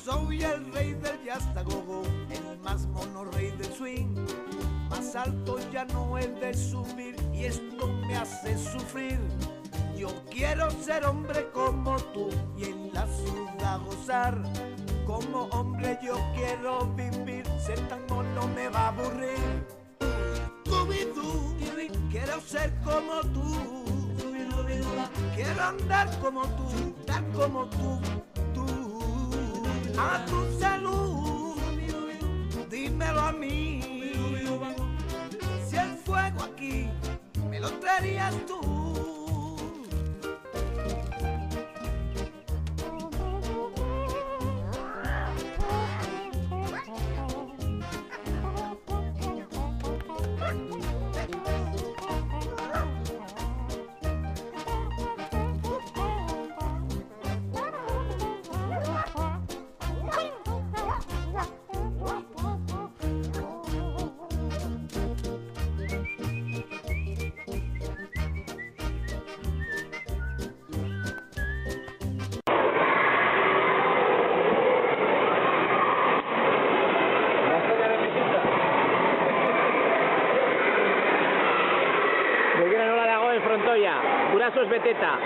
Soy el rey del yastagogo, el más mono rey del swing. Más alto ya no he de subir y esto me hace sufrir. Yo quiero ser hombre como tú y en la ciudad gozar. Como hombre yo quiero vivir, ser tan mono me va a aburrir. Scooby-Doo, quiero ser como tú. Quiero andar como tú, dar como tú. A tu salud, dímelo a mí. Si el fuego aquí me lo traerías tú. Belgrano Aragón, Frontoia, Burasos Beteta.